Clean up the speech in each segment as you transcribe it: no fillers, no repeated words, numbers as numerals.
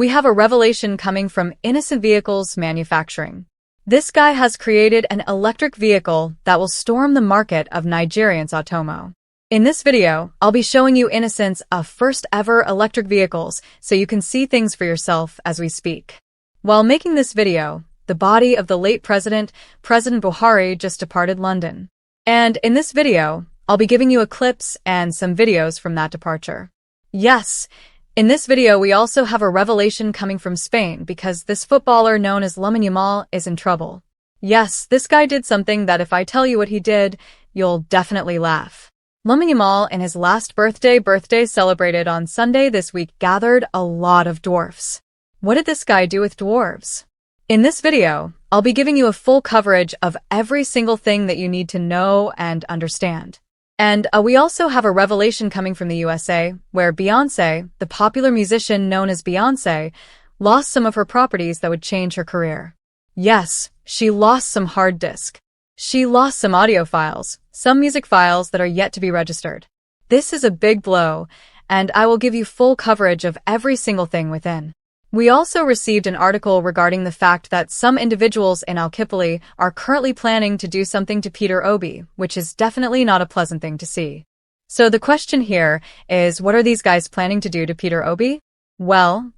we have a revelation coming from Innocent Vehicles Manufacturing. This guy has created an electric vehicle that will storm the market of Nigerians' Otomo. In this video, I'll be showing you Innocent's first ever electric vehicles so you can see things for yourself as we speak. While making this video, the body of the late President Buhari just departed London. And in this video, I'll be giving you clips and some videos from that departure. Yes, in this video we also have a revelation coming from Spain because this footballer known as Lamine Yamal is in trouble. Yes, this guy did something that if I tell you what he did, you'll definitely laugh. Lamine Yamal, in his last birthday celebrated on Sunday this week, gathered a lot of dwarfs. What did this guy do with dwarves? In this video, I'll be giving you a full coverage of every single thing that you need to know and understand. And we also have a revelation coming from the USA, where Beyonce, the popular musician known as Beyonce, lost some of her properties that would change her career. Yes, she lost some hard disk. She lost some audio files, some music files that are yet to be registered. This is a big blow, and I will give you full coverage of every single thing within. We also received an article regarding the fact that some individuals in Al-Kipali are currently planning to do something to Peter Obi, which is definitely not a pleasant thing to see. So the question here is, what are these guys planning to do to Peter Obi? Well,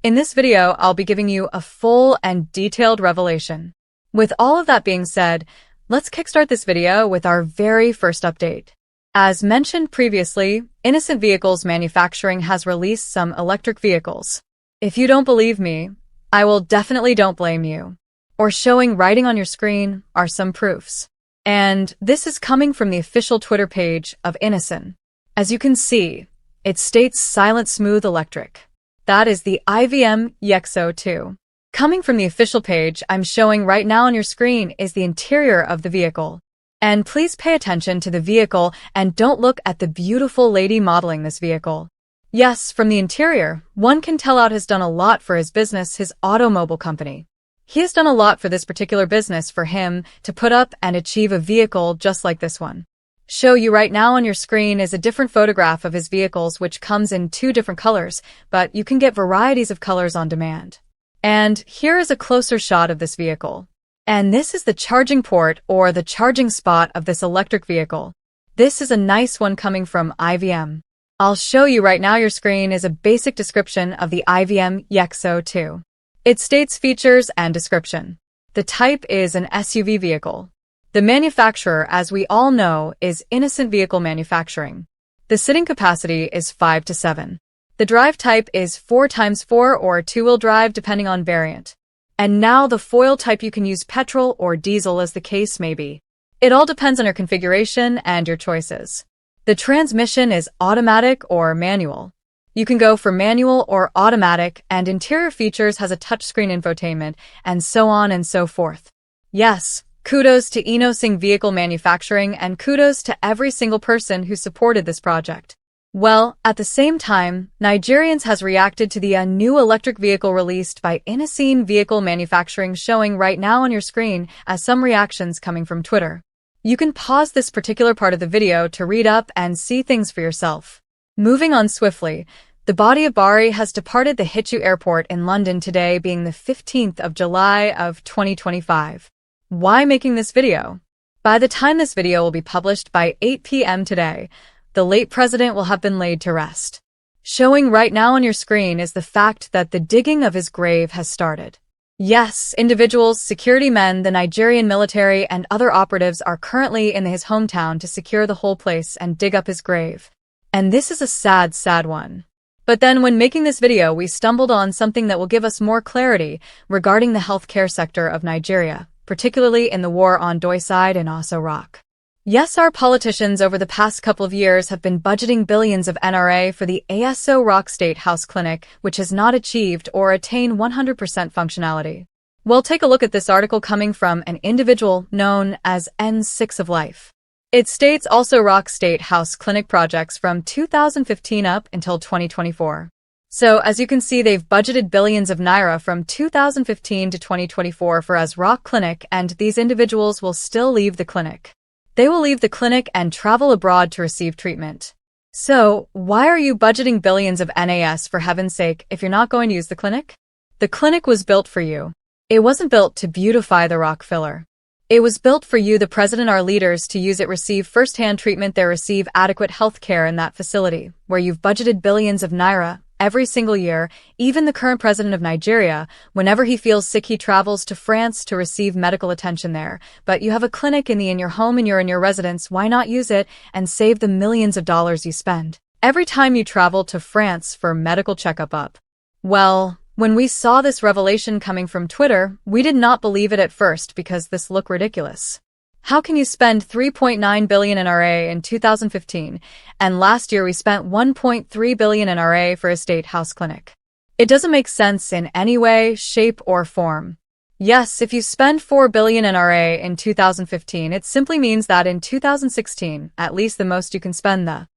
in this video, I'll be giving you a full and detailed revelation. With all of that being said, let's kickstart this video with our very first update. As mentioned previously, Innocent Vehicles Manufacturing has released some electric vehicles. If you don't believe me, I will definitely don't blame you. Or showing writing on your screen are some proofs. And this is coming from the official Twitter page of Innocent. As you can see, it states Silent Smooth Electric. That is the IVM EXO2. Coming from the official page I'm showing right now on your screen is the interior of the vehicle. And please pay attention to the vehicle and don't look at the beautiful lady modeling this vehicle. Yes, from the interior, one can tell out has done a lot for his business, his automobile company. He has done a lot for this particular business for him to put up and achieve a vehicle just like this one. Show you right now on your screen is a different photograph of his vehicles which comes in 2 different colors, but you can get varieties of colors on demand. And here is a closer shot of this vehicle. And this is the charging port or the charging spot of this electric vehicle. This is a nice one coming from IVM. I'll show you right now your screen is a basic description of the IVM EXO2. It states features and description. The type is an SUV vehicle. The manufacturer, as we all know, is Innocent Vehicle Manufacturing. The sitting capacity is 5 to 7. The drive type is 4x4 or 2-wheel drive depending on variant. And now the foil type, you can use petrol or diesel as the case may be. It all depends on your configuration and your choices. The transmission is automatic or manual. You can go for manual or automatic, and interior features has a touchscreen infotainment, and so on and so forth. Yes, kudos to Innocent Vehicle Manufacturing and kudos to every single person who supported this project. Well, at the same time, Nigerians has reacted to the new electric vehicle released by Innocent Vehicle Manufacturing showing right now on your screen as some reactions coming from Twitter. You can pause this particular part of the video to read up and see things for yourself. Moving on swiftly, the body of Buhari has departed the Heathrow Airport in London today being the 15th of July of 2025. Why making this video? By the time this video will be published by 8 p.m. today, the late president will have been laid to rest. Showing right now on your screen is the fact that the digging of his grave has started. Yes, individuals, security men, the Nigerian military, and other operatives are currently in his hometown to secure the whole place and dig up his grave. And this is a sad, sad one. But then when making this video, we stumbled on something that will give us more clarity regarding the healthcare sector of Nigeria, particularly in the war on Doyside and also Rock. Yes, our politicians over the past couple of years have been budgeting billions of NRA for the ASO Rock State House Clinic, which has not achieved or attained 100% functionality. Well, take a look at this article coming from an individual known as N6 of Life. It states also Rock State House Clinic projects from 2015 up until 2024. So, as you can see, they've budgeted billions of naira from 2015 to 2024 for as Rock Clinic, and these individuals will still leave the clinic. They will leave the clinic and travel abroad to receive treatment. So, why are you budgeting billions of NAS for heaven's sake if you're not going to use the clinic? The clinic was built for you. It wasn't built to beautify the rock filler. It was built for you, the president, our leaders, to use it, receive first-hand treatment there, receive adequate health care in that facility, where you've budgeted billions of naira every single year. Even the current president of Nigeria, whenever he feels sick, he travels to France to receive medical attention there. But you have a clinic in your home and you're in your residence. Why not use it and save the millions of dollars you spend every time you travel to France for medical checkup up? Well, when we saw this revelation coming from Twitter, we did not believe it at first because this looked ridiculous. How can you spend 3.9 billion NRA in 2015, and last year we spent 1.3 billion NRA for a state house clinic? It doesn't make sense in any way, shape, or form. Yes, if you spend 4 billion NRA in 2015, it simply means that in 2016, at least the most you can spend, the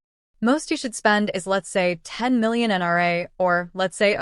most you should spend is, let's say, 10 million NRA, or let's say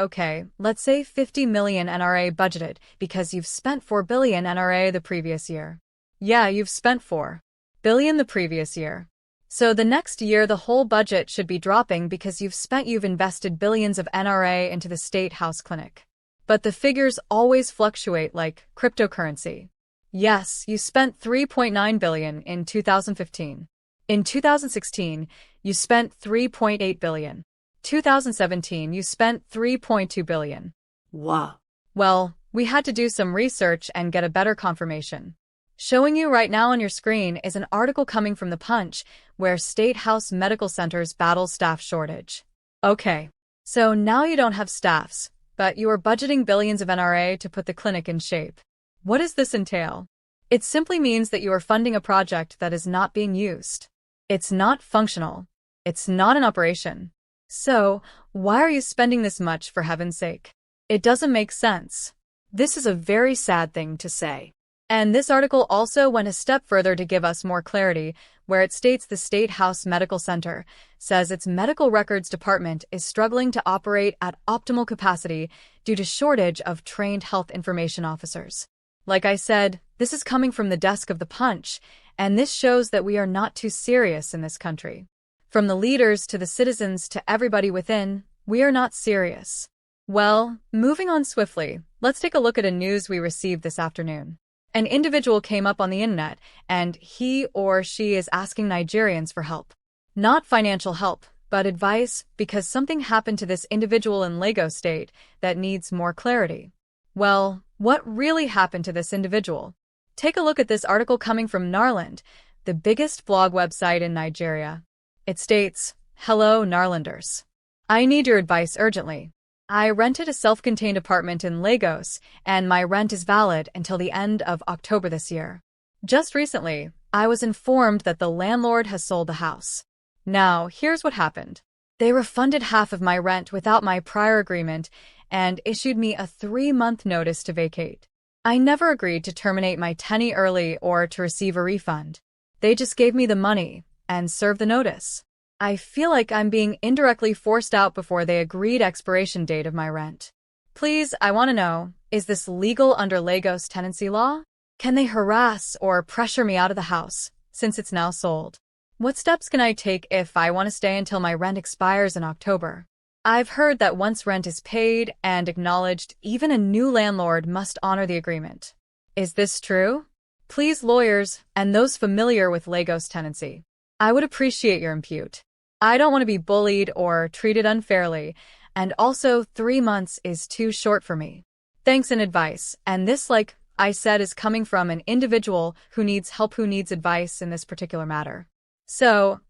50 million NRA budgeted, because you've spent 4 billion NRA the previous year. Yeah, you've spent 4 billion the previous year. So the next year the whole budget should be dropping because you've invested billions of NRA into the state house clinic. But the figures always fluctuate like cryptocurrency. Yes, you spent 3.9 billion in 2015. In 2016, you spent 3.8 billion. 2017, you spent 3.2 billion. Wow. Well, we had to do some research and get a better confirmation. Showing you right now on your screen is an article coming from The Punch, where state house medical centers battle staff shortage. Okay, so now you don't have staffs, but you are budgeting billions of NRA to put the clinic in shape. What does this entail? It simply means that you are funding a project that is not being used. It's not functional. It's not an operation. So, why are you spending this much, for heaven's sake? It doesn't make sense. This is a very sad thing to say. And this article also went a step further to give us more clarity, where it states the State House Medical Center says its medical records department is struggling to operate at optimal capacity due to shortage of trained health information officers. Like I said, this is coming from the desk of The Punch, and this shows that we are not too serious in this country. From the leaders to the citizens to everybody within, we are not serious. Well, moving on swiftly, let's take a look at a news we received this afternoon. An individual came up on the internet, and he or she is asking Nigerians for help. Not financial help, but advice, because something happened to this individual in Lagos State that needs more clarity. Well, what really happened to this individual? Take a look at this article coming from Narland, the biggest blog website in Nigeria. It states, "Hello, Narlanders. I need your advice urgently. I rented a self-contained apartment in Lagos, and my rent is valid until the end of October this year. Just recently, I was informed that the landlord has sold the house. Now, here's what happened. They refunded half of my rent without my prior agreement and issued me a 3-month notice to vacate. I never agreed to terminate my tenancy early or to receive a refund. They just gave me the money and served the notice. I feel like I'm being indirectly forced out before they agreed expiration date of my rent. Please, I want to know, is this legal under Lagos tenancy law? Can they harass or pressure me out of the house, since it's now sold? What steps can I take if I want to stay until my rent expires in October? I've heard that once rent is paid and acknowledged, even a new landlord must honor the agreement. Is this true? Please, lawyers, and those familiar with Lagos tenancy, I would appreciate your input. I don't want to be bullied or treated unfairly, and also 3 months is too short for me. Thanks in advice, and this, like I said, is coming from an individual who needs help, who needs advice in this particular matter. So,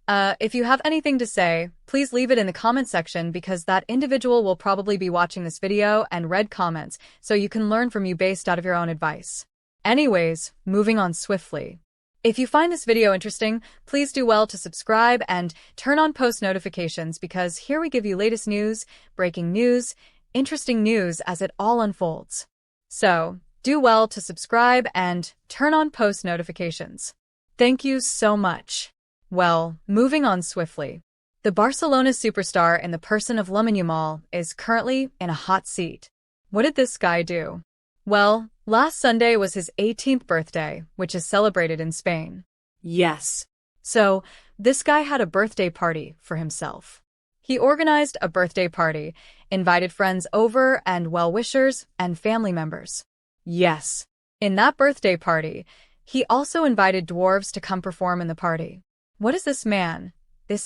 if you have anything to say, please leave it in the comment section, because that individual will probably be watching this video and read comments, so you can learn from you based out of your own advice. Anyways, moving on swiftly. If you find this video interesting, please do well to subscribe and turn on post notifications, because here we give you latest news, breaking news, interesting news as it all unfolds. So, do well to subscribe and turn on post notifications. Thank you so much. Well, moving on swiftly. The Barcelona superstar in the person of Lamine Yamal is currently in a hot seat. What did this guy do? Well, last Sunday was his 18th birthday, which is celebrated in Spain. Yes. So, This guy had a birthday party for himself. He organized a birthday party, invited friends over and well-wishers and family members. Yes, in that birthday party, he also invited dwarves to come perform in the party. What is this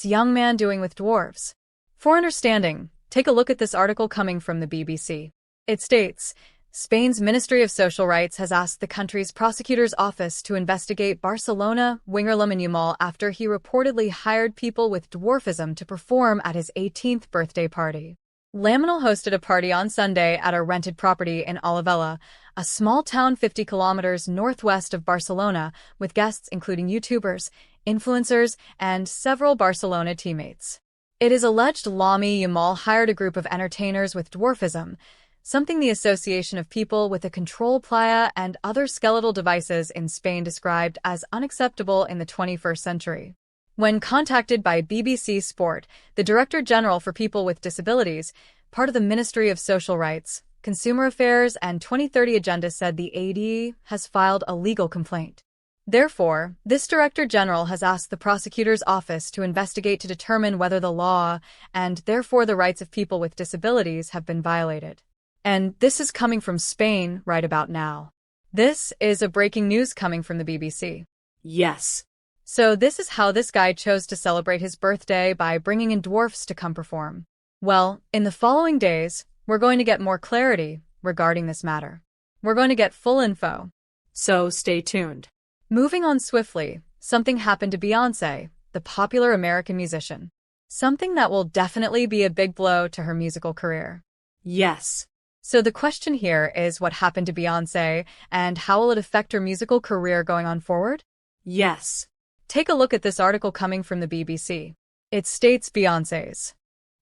young man doing with dwarves? For understanding, take a look at this article coming from the BBC. It states, Spain's Ministry of Social Rights has asked the country's prosecutor's office to investigate Barcelona winger Lamine Yamal after he reportedly hired people with dwarfism to perform at his 18th birthday party. Lamine hosted a party on Sunday at a rented property in Olivella, a small town 50 kilometers northwest of Barcelona, with guests including YouTubers, influencers, and several Barcelona teammates. It is alleged Lamine Yamal hired a group of entertainers with dwarfism, something the Association of People with a Control Playa and other skeletal devices in Spain described as unacceptable in the 21st century. When contacted by BBC Sport, the Director General for People with Disabilities, part of the Ministry of Social Rights, Consumer Affairs and 2030 Agenda, said the AD has filed a legal complaint. Therefore, this Director General has asked the prosecutor's office to investigate to determine whether the law and therefore the rights of people with disabilities have been violated. And this is coming from Spain right about now. This is a breaking news coming from the BBC. Yes. So this is how this guy chose to celebrate his birthday by bringing in dwarfs to come perform. Well, in the following days, we're going to get more clarity regarding this matter. We're going to get full info. So stay tuned. Moving on swiftly, something happened to Beyonce, the popular American musician. Something that will definitely be a big blow to her musical career. Yes. So the question here is what happened to Beyonce and how will it affect her musical career going on forward? Yes. Take a look at this article coming from the BBC. It states Beyonce's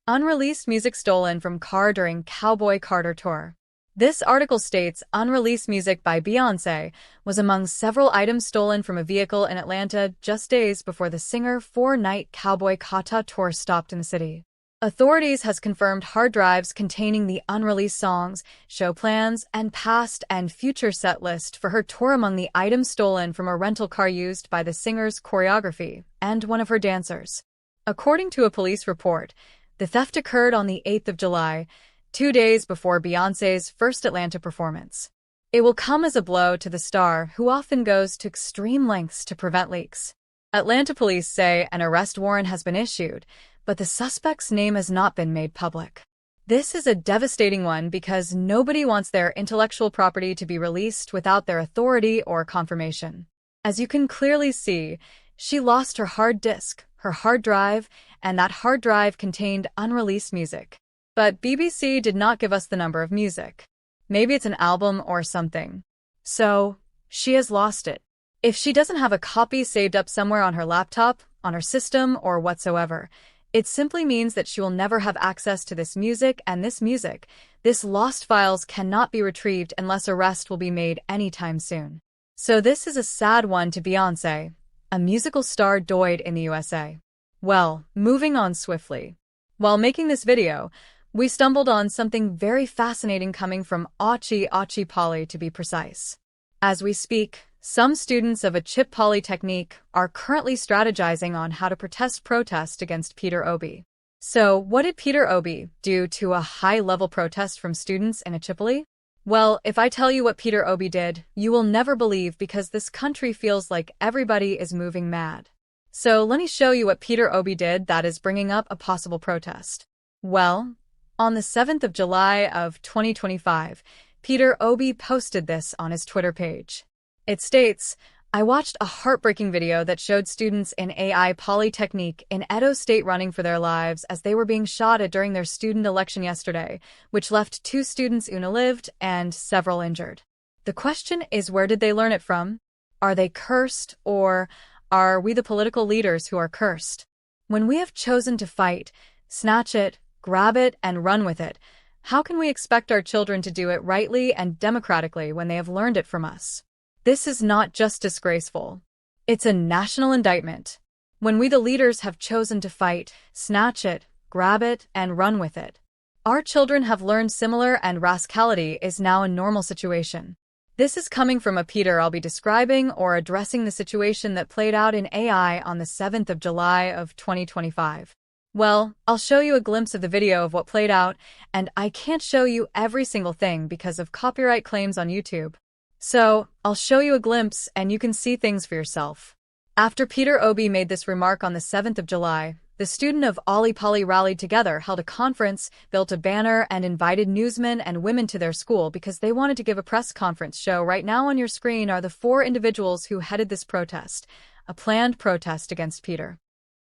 unreleased music stolen from car during Cowboy Carter tour. This article states unreleased music by Beyonce was among several items stolen from a vehicle in Atlanta just days before the singer 4-night Cowboy Carter tour stopped in the city. Authorities has confirmed hard drives containing the unreleased songs, show plans, and past and future set list for her tour among the items stolen from a rental car used by the singer's choreography and one of her dancers. According to a police report, the theft occurred on the 8th of July, 2 days before Beyonce's first Atlanta performance. It will come as a blow to the star who often goes to extreme lengths to prevent leaks. Atlanta police say an arrest warrant has been issued, but the suspect's name has not been made public. This is a devastating one because nobody wants their intellectual property to be released without their authority or confirmation. As you can clearly see, she lost her hard disk, her hard drive, and that hard drive contained unreleased music. But BBC did not give us the number of music. Maybe it's an album or something. So, she has lost it. If she doesn't have a copy saved up somewhere on her laptop, on her system, or whatsoever, it simply means that she will never have access to this music, and this lost files cannot be retrieved unless arrest will be made anytime soon. So this is a sad one to Beyonce, a musical star died in the USA. Well, moving on swiftly. While making this video, we stumbled on something very fascinating coming from Achi Poly to be precise. As we speak, some students of a Chip Polytechnique are currently strategizing on how to protest against Peter Obi. So, what did Peter Obi do to a high-level protest from students in a Chipoli? Well, if I tell you what Peter Obi did, you will never believe because this country feels like everybody is moving mad. So, let me show you what Peter Obi did that is bringing up a possible protest. Well, on the 7th of July of 2025, Peter Obi posted this on his Twitter page. It states, I watched a heartbreaking video that showed students in AI Polytechnique in Edo State running for their lives as they were being shot at during their student election yesterday, which left 2 students unalived and several injured. The question is, where did they learn it from? Are they cursed, or are we the political leaders who are cursed? When we have chosen to fight, snatch it, grab it, and run with it, how can we expect our children to do it rightly and democratically when they have learned it from us? This is not just disgraceful. It's a national indictment. When we the leaders have chosen to fight, snatch it, grab it, and run with it. Our children have learned similar, and rascality is now a normal situation. This is coming from a Peter I'll be describing or addressing the situation that played out in AI on the 7th of July of 2025. Well, I'll show you a glimpse of the video of what played out, and I can't show you every single thing because of copyright claims on YouTube. So, I'll show you a glimpse and you can see things for yourself. After Peter Obi made this remark on the 7th of July, the student of Ali Poly rallied together, held a conference, built a banner, and invited newsmen and women to their school because they wanted to give a press conference show. Right now on your screen are the 4 individuals who headed this protest, a planned protest against Peter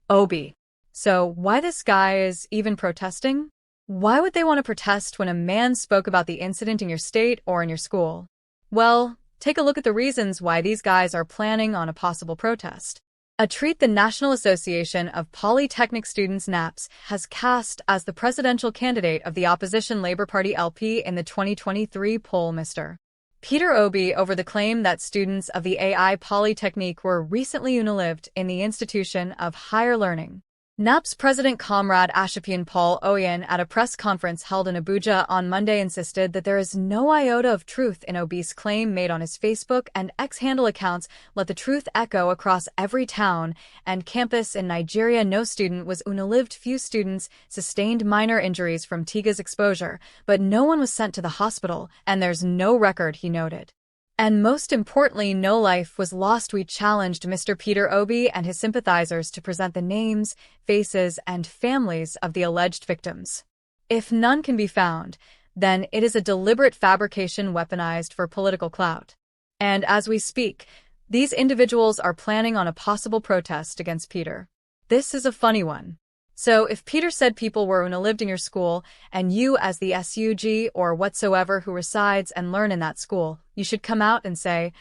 Obi. So why this guy is even protesting? Why would they want to protest when a man spoke about the incident in your state or in your school? Well, take a look at the reasons why these guys are planning on a possible protest. A treat the National Association of Polytechnic Students NAPS has cast as the presidential candidate of the opposition Labour Party LP in the 2023 poll Mr. Peter Obi over the claim that students of the AI Polytechnique were recently unalived in the institution of higher learning. NAPS President Comrade Ashapian Paul Oyen at a press conference held in Abuja on Monday insisted that there is no iota of truth in Obi's claim made on his Facebook and X handle accounts. Let the truth echo across every town and campus in Nigeria. No student was unalived. Few students sustained minor injuries from Tiga's exposure, but no one was sent to the hospital, and there's no record, he noted. And most importantly, no life was lost. We challenged Mr. Peter Obi and his sympathizers to present the names, faces, and families of the alleged victims. If none can be found, then it is a deliberate fabrication weaponized for political clout. And as we speak, these individuals are planning on a possible protest against Peter. This is a funny one. So if Peter said people were unalived in your school, and you as the SUG or whatsoever who resides and learn in that school, you should come out and say,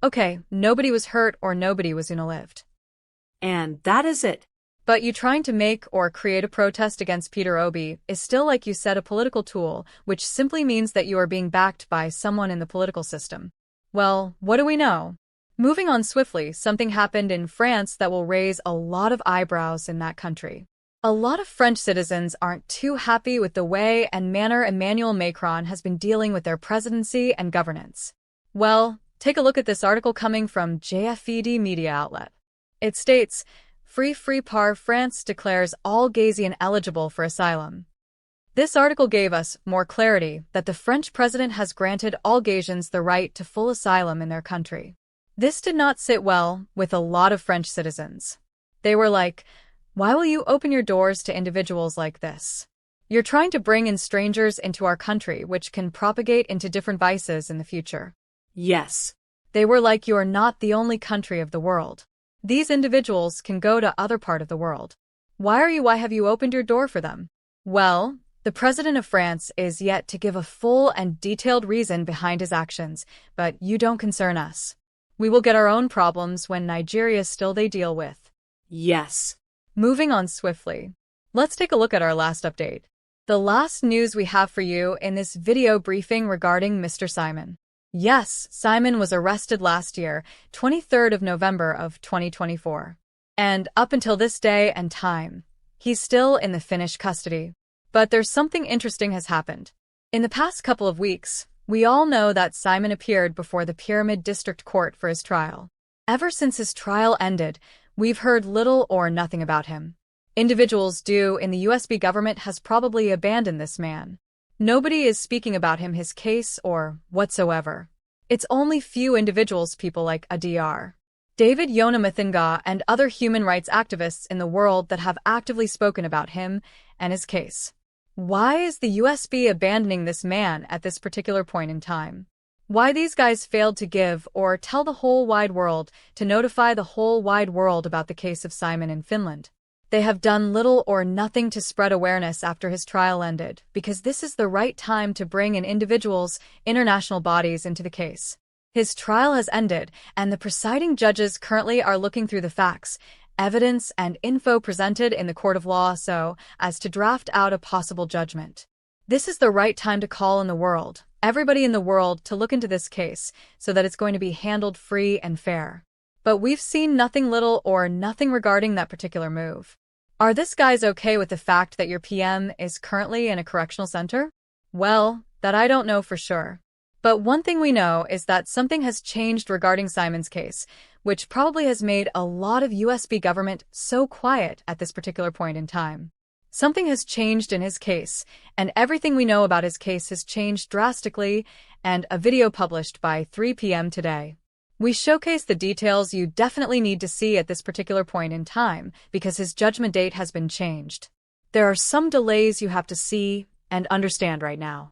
okay, nobody was hurt or nobody was unalived. And that is it. But you trying to make or create a protest against Peter Obi is still, like you said, a political tool, which simply means that you are being backed by someone in the political system. Well, what do we know? Moving on swiftly, something happened in France that will raise a lot of eyebrows in that country. A lot of French citizens aren't too happy with the way and manner Emmanuel Macron has been dealing with their presidency and governance. Well, take a look at this article coming from JFED media outlet. It states, Free par France declares all Ghazian eligible for asylum. This article gave us more clarity that the French president has granted all Ghazians the right to full asylum in their country. This did not sit well with a lot of French citizens. They were like, why will you open your doors to individuals like this? You're trying to bring in strangers into our country, which can propagate into different vices in the future. Yes. They were like, you are not the only country of the world. These individuals can go to other part of the world. Why have you opened your door for them? Well, the president of France is yet to give a full and detailed reason behind his actions, but you don't concern us. We will get our own problems when Nigeria still they deal with. Yes. Moving on swiftly. Let's take a look at our last update. The last news we have for you in this video briefing regarding Mr. Simon. Yes, Simon was arrested last year, 23rd of November of 2024. And up until this day and time, he's still in the Finnish custody. But there's something interesting has happened. In the past couple of weeks, we all know that Simon appeared before the Pyramid District Court for his trial. Ever since his trial ended, we've heard little or nothing about him. Individuals in the USB government has probably abandoned this man. Nobody is speaking about him, his case, or whatsoever. It's only few individuals, people like Dr. David Yonamathinga and other human rights activists in the world that have actively spoken about him and his case. Why is the USB abandoning this man at this particular point in time? Why these guys failed to give or tell the whole wide world, to notify the whole wide world about the case of Simon in Finland? They have done little or nothing to spread awareness after his trial ended, because this is the right time to bring in individuals, international bodies into the case. His trial has ended, and the presiding judges currently are looking through the facts, evidence, and info presented in the court of law so as to draft out a possible judgment. This is the right time to call in the world, everybody in the world, to look into this case so that it's going to be handled free and fair. But we've seen nothing, little or nothing regarding that particular move. Are this guys okay with the fact that your PM is currently in a correctional center? Well, that I don't know for sure. But one thing we know is that something has changed regarding Simon's case, which probably has made a lot of US government so quiet at this particular point in time. Something has changed in his case, and everything we know about his case has changed drastically, and a video published by 3 p.m. today. We showcase the details you definitely need to see at this particular point in time, because his judgment date has been changed. There are some delays you have to see and understand right now.